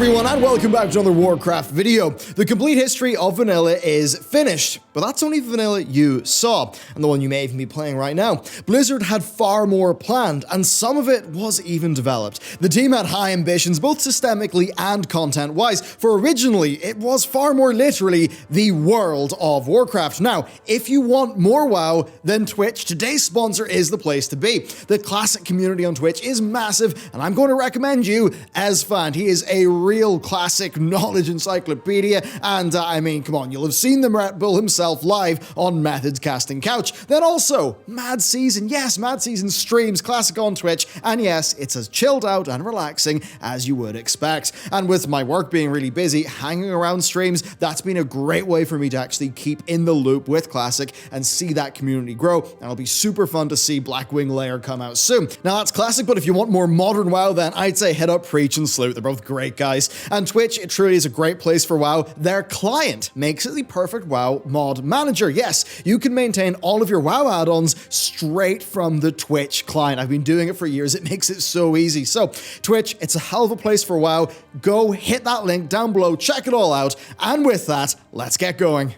everyone, and welcome back to another Warcraft video. The complete history of vanilla is finished, but that's only the vanilla you saw, and the one you may even be playing right now. Blizzard had far more planned, and some of it was even developed. The team had high ambitions, both systemically and content-wise, for originally it was far more literally the world of Warcraft. Now, if you want more WoW, then Twitch, today's sponsor, is the place to be. The classic community on Twitch is massive, and I'm going to recommend you Esfand. He is a real classic knowledge encyclopedia, and I mean, come on, you'll have seen the Red Bull himself live on Methods Casting Couch. Then also, MadSeason. Yes, MadSeason streams classic on Twitch, and yes, it's as chilled out and relaxing as you would expect. And with my work being really busy, hanging around streams, that's been a great way for me to actually keep in the loop with classic and see that community grow, and it'll be super fun to see Blackwing Lair come out soon. Now that's classic, but if you want more modern WoW, then I'd say head up Preach and Sloot. They're both great guys. And Twitch, it truly is a great place for WoW. Their client makes it the perfect WoW mod manager. Yes, you can maintain all of your WoW add-ons straight from the Twitch client. I've been doing it for years. It makes it so easy. So Twitch, it's a hell of a place for WoW. Go hit that link down below, check it all out. And with that, let's get going.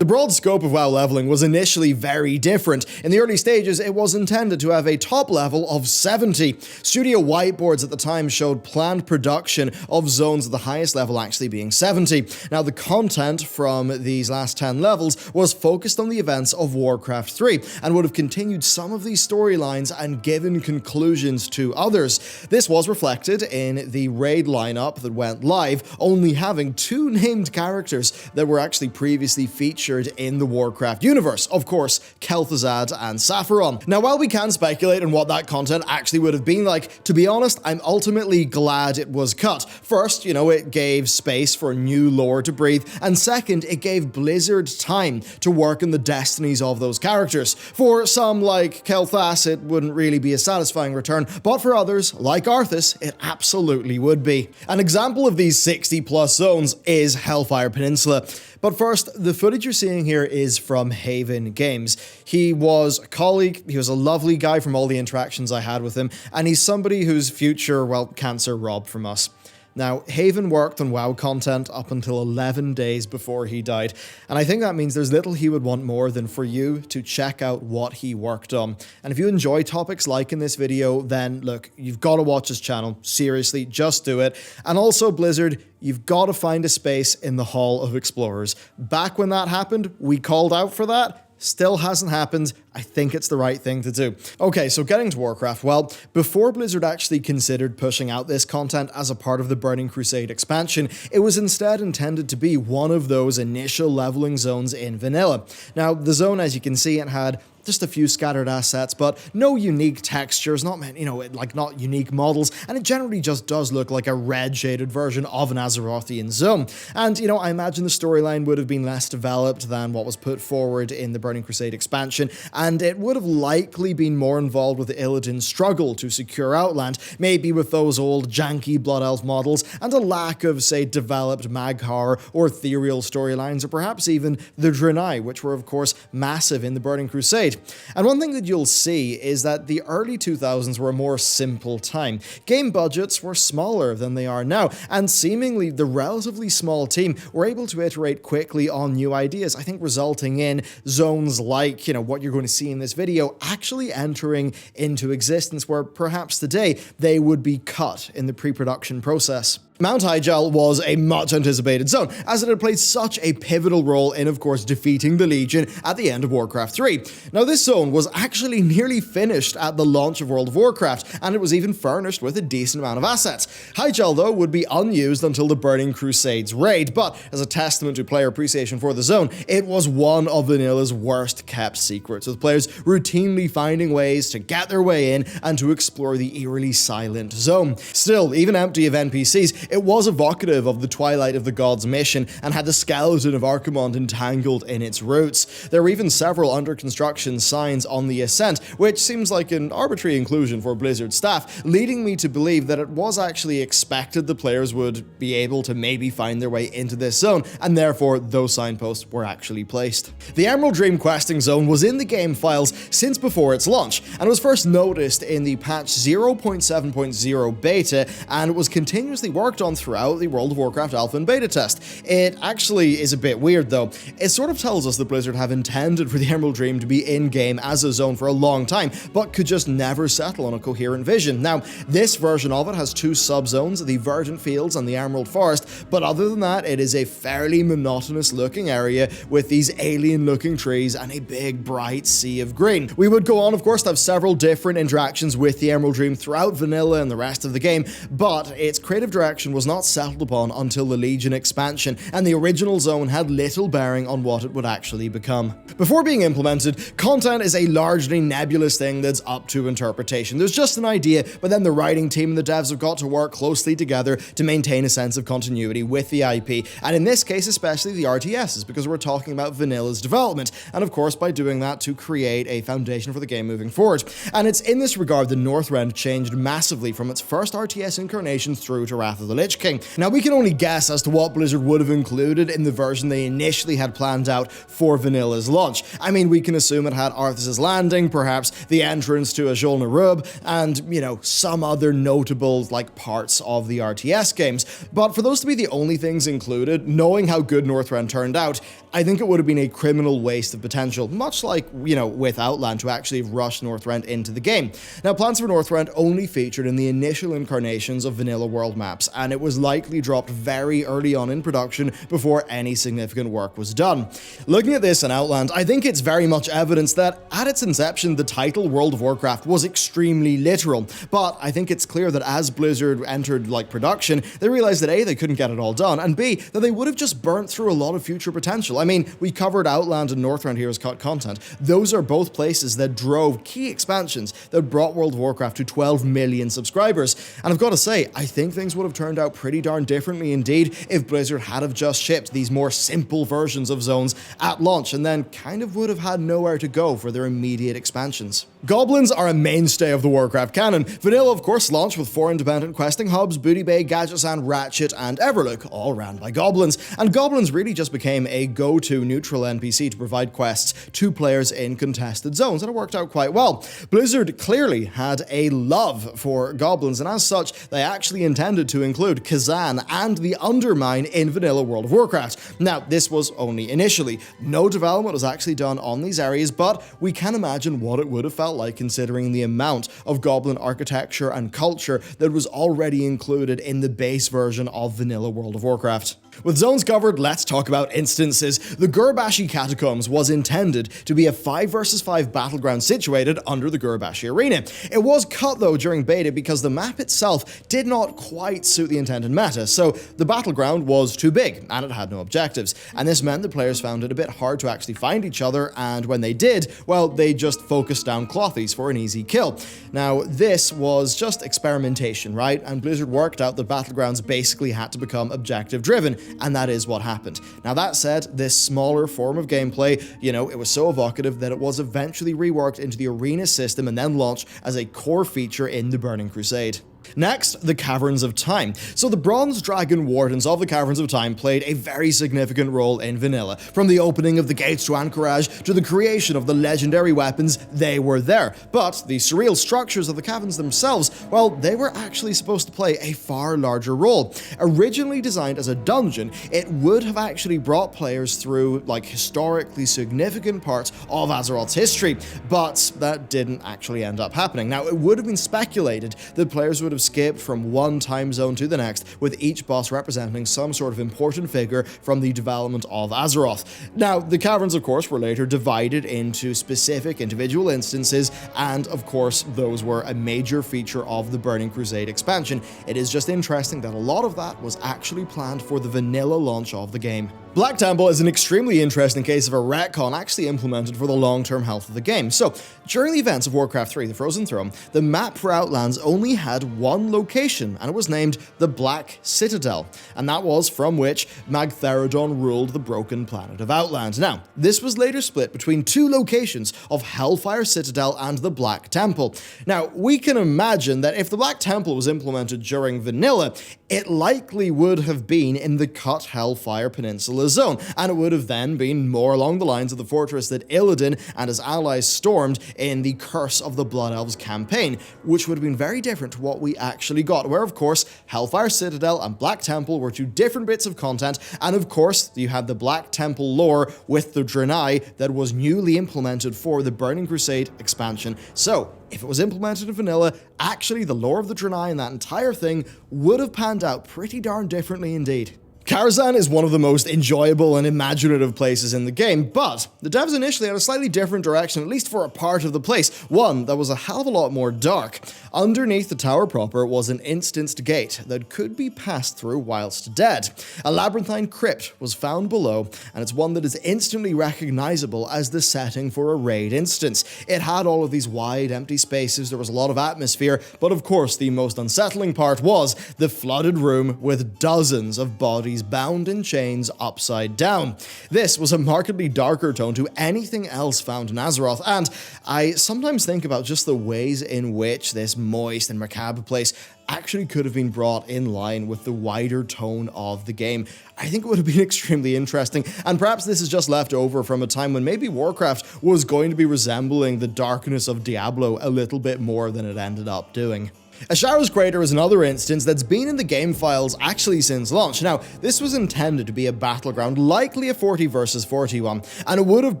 The broad scope of WoW leveling was initially very different. In the early stages, it was intended to have a top level of 70. Studio whiteboards at the time showed planned production of zones at the highest level actually being 70. Now, the content from these last 10 levels was focused on the events of Warcraft 3 and would have continued some of these storylines and given conclusions to others. This was reflected in the raid lineup that went live, only having 2 named characters that were actually previously featured in the Warcraft universe. Of course, Kel'Thuzad and Sapphiron. Now, while we can speculate on what that content actually would have been like, to be honest, I'm ultimately glad it was cut. First, it gave space for new lore to breathe, and second, it gave Blizzard time to work in the destinies of those characters. For some, like Kel'Thas, it wouldn't really be a satisfying return, but for others, like Arthas, it absolutely would be. An example of these 60+ zones is HELLFIRE Peninsula. But first, the footage you're seeing here is from Haven Games. He was a colleague, he was a lovely guy from all the interactions I had with him, and he's somebody whose future, well, cancer robbed from us. Now, Haven worked on WoW content up until 11 days before he died, and I think that means there's little he would want more than for you to check out what he worked on. And if you enjoy topics like in this video, then look, you've got to watch his channel. Seriously, just do it. And also, Blizzard, you've got to find a space in the Hall of Explorers. Back when that happened, we called out for that. Still hasn't happened. I think it's the right thing to do. Okay, so getting to Warcraft, well, before Blizzard actually considered pushing out this content as a part of the Burning Crusade expansion, it was instead intended to be one of those initial leveling zones in vanilla. Now, the zone, as you can see, it had just a few scattered assets, but no unique textures, not unique models, and it generally just does look like a red-shaded version of an Azerothian zone. And, I imagine the storyline would have been less developed than what was put forward in the Burning Crusade expansion, and it would have likely been more involved with Illidan's struggle to secure Outland, maybe with those old janky Blood Elf models, and a lack of, say, developed Mag'har or ethereal storylines, or perhaps even the Draenei, which were, of course, massive in the Burning Crusade. And one thing that you'll see is that the early 2000s were a more simple time. Game budgets were smaller than they are now, and seemingly the relatively small team were able to iterate quickly on new ideas, I think resulting in zones like, what you're going to see in this video actually entering into existence, where perhaps today they would be cut in the pre-production process. Mount HYJAL was a much anticipated zone, as it had played such a pivotal role in, of course, defeating the Legion at the end of Warcraft 3. Now, this zone was actually nearly finished at the launch of World of Warcraft, and it was even furnished with a decent amount of assets. HYJAL, though, would be unused until the Burning Crusades raid, but as a testament to player appreciation for the zone, it was one of vanilla's worst-kept secrets, with players routinely finding ways to get their way in and to explore the eerily silent zone. Still, even empty of NPCs, it was evocative of the Twilight of the Gods mission and had the skeleton of Archimonde entangled in its roots. There were even several under construction signs on the ascent, which seems like an arbitrary inclusion for Blizzard staff, leading me to believe that it was actually expected the players would be able to maybe find their way into this zone, and therefore those signposts were actually placed. The Emerald Dream questing zone was in the game files since before its launch, and was first noticed in the patch 0.7.0 beta, and was continuously worked worked on throughout the World of Warcraft alpha and beta test. It actually is a bit weird though. It sort of tells us that Blizzard have intended for the Emerald Dream to be in-game as a zone for a long time, but could just never settle on a coherent vision. Now, this version of it has two sub-zones, the Verdant Fields and the Emerald Forest, but other than that, it is a fairly monotonous looking area with these alien looking trees and a big bright sea of green. We would go on, of course, to have several different interactions with the Emerald Dream throughout vanilla and the rest of the game, but its creative direction was not settled upon until the Legion expansion, and the original zone had little bearing on what it would actually become. Before being implemented, content is a largely nebulous thing that's up to interpretation. There's just an idea, but then the writing team and the devs have got to work closely together to maintain a sense of continuity with the IP, and in this case especially the RTSs, because we're talking about vanilla's development, and of course by doing that to create a foundation for the game moving forward. And it's in this regard that Northrend changed massively from its first RTS incarnation through to Wrath of the Lich King. Now we can only guess as to what Blizzard would have included in the version they initially had planned out for vanilla's launch. I mean, we can assume it had Arthas' Landing, perhaps the entrance to HYJAL Nerub, and, you know, some other notable, like, parts of the RTS games. But for those to be the only things included, knowing how good Northrend turned out, I think it would have been a criminal waste of potential, much like, you know, with Outland, to actually have rushed Northrend into the game. Now, plans for Northrend only featured in the initial incarnations of vanilla world maps, and it was likely dropped very early on in production before any significant work was done. Looking at this in Outland, I think it's very much evidence that at its inception, the title World of Warcraft was extremely literal, but I think it's clear that as Blizzard entered, like, production, they realized that A, they couldn't get it all done, and B, that they would have just burnt through a lot of future potential. I mean, we covered Outland and Northrend here as cut content. Those are both places that drove key expansions that brought World of Warcraft to 12 million subscribers, and I've got to say, I think things would have turned out pretty darn differently indeed if Blizzard had have just shipped these more simple versions of zones at launch, and then kind of would have had nowhere to go for their immediate expansions. Goblins are a mainstay of the Warcraft canon. Vanilla, of course, launched with 4 independent questing hubs: Booty Bay, Gadget Sand, Ratchet, and Everlook, all ran by Goblins, and Goblins really just became a go-to neutral NPC to provide quests to players in contested zones, and it worked out quite well. Blizzard clearly had a love for Goblins, and as such, they actually intended to include Khazan and the Undermine in vanilla World of Warcraft. Now, this was only initially. No development was actually done on these areas, but we can imagine what it would have felt like considering the amount of Goblin architecture and culture that was already included in the base version of vanilla World of Warcraft. With zones covered, let's talk about instances. The GURUBASHI Catacombs was intended to be a 5 versus 5 battleground situated under the GURUBASHI arena. It was cut though during beta because the map itself did not quite suit the intended meta, so the battleground was too big and it had no objectives, and this meant the players found it a bit hard to actually find each other, and when they did, well, they just focused down clothies for an easy kill. Now, this was just experimentation, right? And Blizzard worked out that battlegrounds basically had to become objective driven, and that is what happened. Now, that said, this smaller form of gameplay, you know, it was so evocative that it was eventually reworked into the arena system and then launched as a core feature in the Burning Crusade. Next, the Caverns of Time. So the Bronze Dragon Wardens of the Caverns of Time played a very significant role in vanilla. From the opening of the gates to Anchorage to the creation of the legendary weapons, they were there. But the surreal structures of the caverns themselves, well, they were actually supposed to play a far larger role. Originally designed as a dungeon, it would have actually brought players through, like, historically significant parts of Azeroth's history, but that didn't actually end up happening. Now, it would have been speculated that players would have skipped from one time zone to the next, with each boss representing some sort of important figure from the development of Azeroth. Now, the caverns, of course, were later divided into specific individual instances, and of course, those were a major feature of the Burning Crusade expansion. It is just interesting that a lot of that was actually planned for the vanilla launch of the game. Black Temple is an extremely interesting case of a retcon actually implemented for the long-term health of the game. So, during the events of Warcraft 3, The Frozen Throne, the map for Outlands only had one location, and it was named the Black Citadel, and that was from which Magtheridon ruled the broken planet of Outland. Now, this was later split between 2 locations of HELLFIRE Citadel and the Black Temple. Now, we can imagine that if the Black Temple was implemented during vanilla, it likely would have been in the cut HELLFIRE Peninsula zone, and it would have then been more along the lines of the fortress that Illidan and his allies stormed in the Curse of the Blood Elves campaign, which would have been very different to what we we actually got, where of course Hellfire Citadel and Black Temple were two different bits of content, and of course you had the Black Temple lore with the Draenei that was newly implemented for the Burning Crusade expansion. So if it was implemented in vanilla, actually the lore of the Draenei and that entire thing would have panned out pretty darn differently indeed. KARAZHAN is one of the most enjoyable and imaginative places in the game, but the devs initially had a slightly different direction, at least for a part of the place, one that was a hell of a lot more dark. Underneath the tower proper was an instanced gate that could be passed through whilst dead. A labyrinthine crypt was found below, and it's one that is instantly recognizable as the setting for a raid instance. It had all of these wide, empty spaces, there was a lot of atmosphere, but of course the most unsettling part was the flooded room with dozens of bodies bound in chains upside down. This was a markedly darker tone to anything else found in Azeroth, and I sometimes think about just the ways in which this moist and macabre place actually could have been brought in line with the wider tone of the game. I think it would have been extremely interesting, and perhaps this is just left over from a time when maybe Warcraft was going to be resembling the darkness of Diablo a little bit more than it ended up doing. ASZHARA's Crater is another instance that's been in the game files actually since launch. Now, this was intended to be a battleground, likely a 40 versus 40 one, and it would have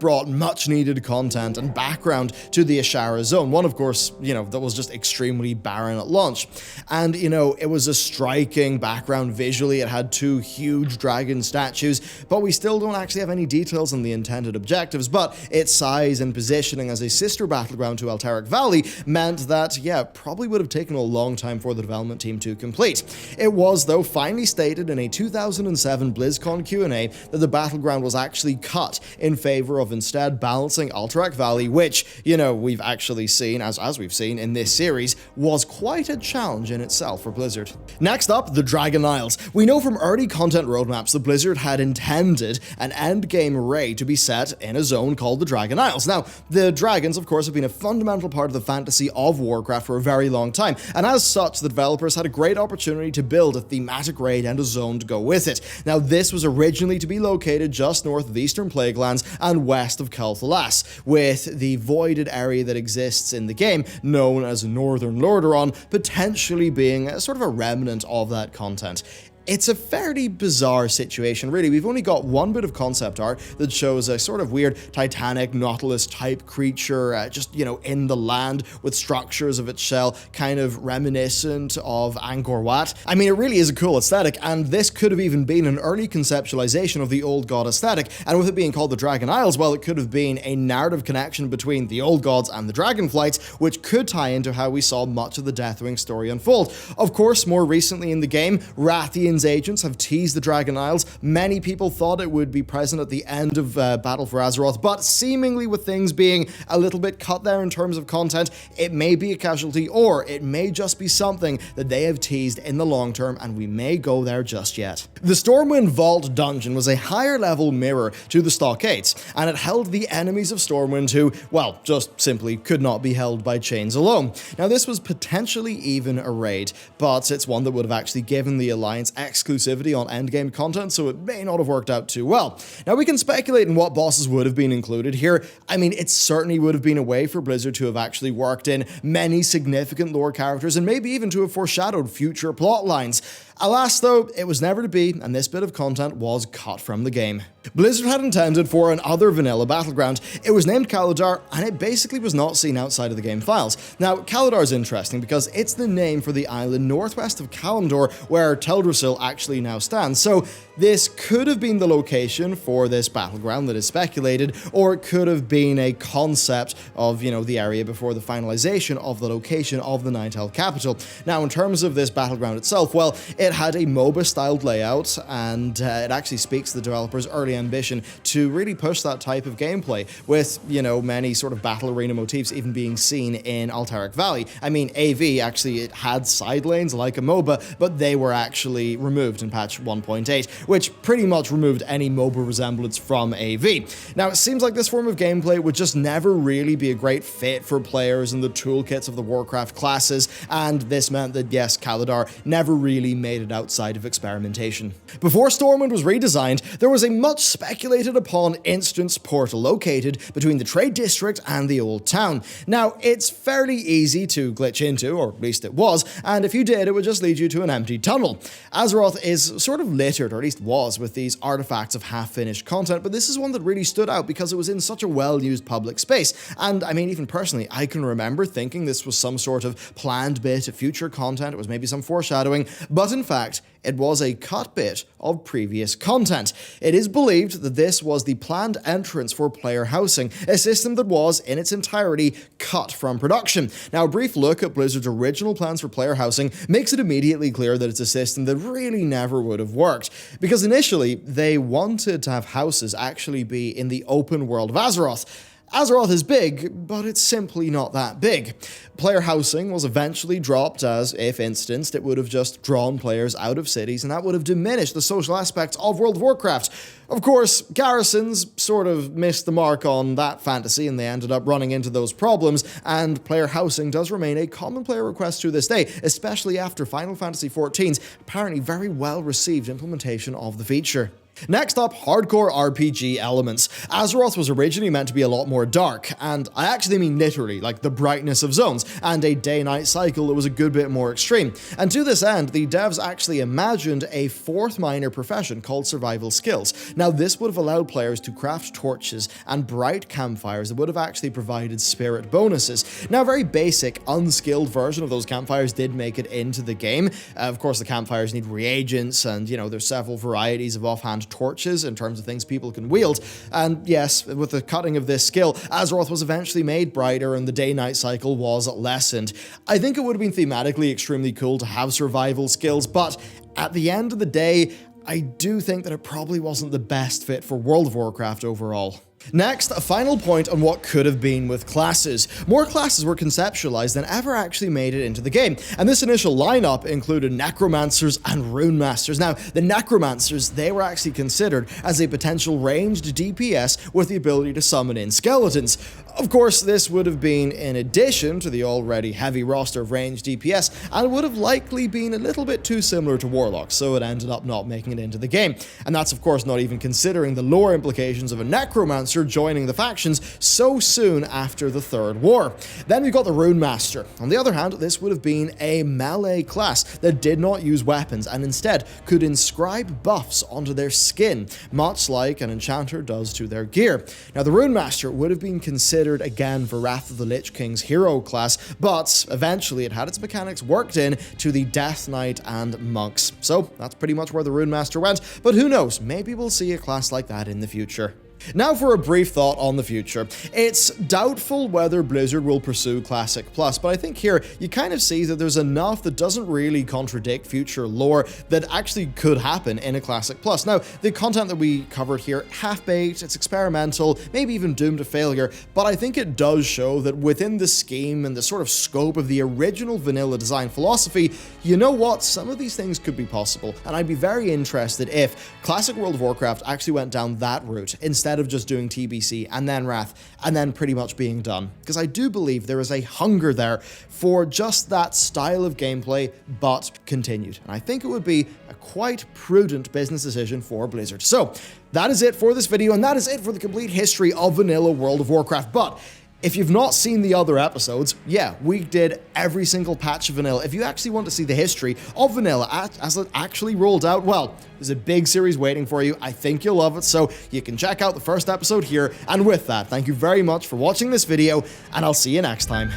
brought much needed content and background to the ASZHARA zone, one of course, that was just extremely barren at launch. And, it was a striking background visually, it had two huge dragon statues, but we still don't actually have any details on the intended objectives, but its size and positioning as a sister battleground to Alterac Valley meant that, probably would have taken a long time for the development team to complete. It was, though, finally stated in a 2007 BlizzCon Q&A that the battleground was actually cut in favor of instead balancing Alterac Valley, which, we've actually seen, as we've seen in this series, was quite a challenge in itself for Blizzard. Next up, the Dragon Isles. We know from early content roadmaps that Blizzard had intended an endgame raid to be set in a zone called the Dragon Isles. Now, the dragons, of course, have been a fundamental part of the fantasy of Warcraft for a very long time, and as such, the developers had a great opportunity to build a thematic raid and a zone to go with it. Now, this was originally to be located just north of the Eastern Plaguelands and west of Kel'Thalas, with the voided area that exists in the game, known as Northern Lordaeron, potentially being a sort of a remnant of that content. It's a fairly bizarre situation, really. We've only got one bit of concept art that shows a sort of weird Titanic Nautilus-type creature, just, in the land with structures of its shell, kind of reminiscent of Angkor Wat. I mean, it really is a cool aesthetic, and this could have even been an early conceptualization of the Old God aesthetic, and with it being called the Dragon Isles, well, it could have been a narrative connection between the Old Gods and the Dragonflights, which could tie into how we saw much of the Deathwing story unfold. Of course, more recently in the game, Rathian agents have teased the Dragon Isles. Many people thought it would be present at the end of Battle for Azeroth, but seemingly with things being a little bit cut there in terms of content, it may be a casualty, or it may just be something that they have teased in the long term, and we may go there just yet. The Stormwind Vault dungeon was a higher level mirror to the Stockades, and it held the enemies of Stormwind who, well, just simply could not be held by chains alone. Now, this was potentially even a raid, but it's one that would have actually given the Alliance exclusivity on endgame content, so it may not have worked out too well. Now, we can speculate on what bosses would have been included here. I mean, it certainly would have been a way for Blizzard to have actually worked in many significant lore characters and maybe even to have foreshadowed future plot lines. Alas, though, it was never to be, and this bit of content was cut from the game. Blizzard had intended for another vanilla battleground. It was named KALIDAR, and it basically was not seen outside of the game files. Now, KALIDAR is interesting because it's the name for the island northwest of Kalimdor, where Teldrassil actually now stands. So this could have been the location for this battleground that is speculated, or it could have been a concept of, the area before the finalization of the location of the Ninetale capital. Now, in terms of this battleground itself, well, it had a MOBA-styled layout, and it actually speaks to the developers' early ambition to really push that type of gameplay, with, many sort of battle arena motifs even being seen in Alterac Valley. I mean, AV, actually, it had side lanes like a MOBA, but they were actually removed in patch 1.8, which pretty much removed any mobile resemblance from AV. Now, it seems like this form of gameplay would just never really be a great fit for players in the toolkits of the Warcraft classes, and this meant that, yes, KALIDAR never really made it outside of experimentation. Before Stormwind was redesigned, there was a much speculated upon instance portal located between the trade district and the old town. Now, it's fairly easy to glitch into, or at least it was, and if you did, it would just lead you to an empty tunnel. Azeroth is sort of littered, or at least was, with these artifacts of half-finished content, but this is one that really stood out because it was in such a well-used public space. And I mean, even personally, I can remember thinking this was some sort of planned bit of future content, it was maybe some foreshadowing, but in fact, it was a cut bit of previous content. It is believed that this was the planned entrance for player housing, a system that was, in its entirety, cut from production. Now, a brief look at Blizzard's original plans for player housing makes it immediately clear that it's a system that really never would have worked, because initially, they wanted to have houses actually be in the open world of Azeroth. Azeroth is big, but it's simply not that big. Player housing was eventually dropped as, if instanced, it would have just drawn players out of cities, and that would have diminished the social aspects of World of Warcraft. Of course, garrisons sort of missed the mark on that fantasy, and they ended up running into those problems, and player housing does remain a common player request to this day, especially after Final Fantasy XIV's apparently very well-received implementation of the feature. Next up, hardcore RPG elements. Azeroth was originally meant to be a lot more dark, and I actually mean literally, like the brightness of zones, and a day-night cycle that was a good bit more extreme. And to this end, the devs actually imagined a fourth minor profession called survival skills. Now, this would have allowed players to craft torches and bright campfires that would have actually provided spirit bonuses. Now, a very basic, unskilled version of those campfires did make it into the game. Of course, the campfires need reagents, and, you know, there's several varieties of offhand torches in terms of things people can wield. And yes, with the cutting of this skill, Azeroth was eventually made brighter and the day-night cycle was lessened. I think it would have been thematically extremely cool to have survival skills, but at the end of the day, I do think that it probably wasn't the best fit for World of Warcraft overall. Next, a final point on what could have been with classes. More classes were conceptualized than ever actually made it into the game, and this initial lineup included necromancers and rune masters. Now, the necromancers, they were actually considered as a potential ranged DPS with the ability to summon in skeletons. Of course, this would have been in addition to the already heavy roster of ranged DPS, and it would have likely been a little bit too similar to warlocks, so it ended up not making it into the game. And that's of course not even considering the lore implications of a necromancer joining the factions so soon after the Third War. Then we've got the Rune Master. On the other hand, this would have been a melee class that did not use weapons and instead could inscribe buffs onto their skin, much like an enchanter does to their gear. Now, the Rune Master would have been considered again for Wrath of the Lich King's hero class, but eventually it had its mechanics worked in to the Death Knight and monks. So that's pretty much where the Rune Master went, but who knows, maybe we'll see a class like that in the future. Now for a brief thought on the future. It's doubtful whether Blizzard will pursue Classic Plus, but I think here you kind of see that there's enough that doesn't really contradict future lore that actually could happen in a Classic Plus. Now, the content that we covered here, half-baked, it's experimental, maybe even doomed to failure, but I think it does show that within the scheme and the sort of scope of the original vanilla design philosophy, you know what, some of these things could be possible, and I'd be very interested if Classic World of Warcraft actually went down that route instead of just doing TBC and then Wrath and then pretty much being done. Because I do believe there is a hunger there for just that style of gameplay, but continued. And I think it would be a quite prudent business decision for Blizzard. So that is it for this video, and that is it for the complete history of vanilla World of Warcraft. But if you've not seen the other episodes, yeah, we did every single patch of vanilla. If you actually want to see the history of vanilla as it actually rolled out, well, there's a big series waiting for you. I think you'll love it, so you can check out the first episode here. And with that, thank you very much for watching this video, and I'll see you next time.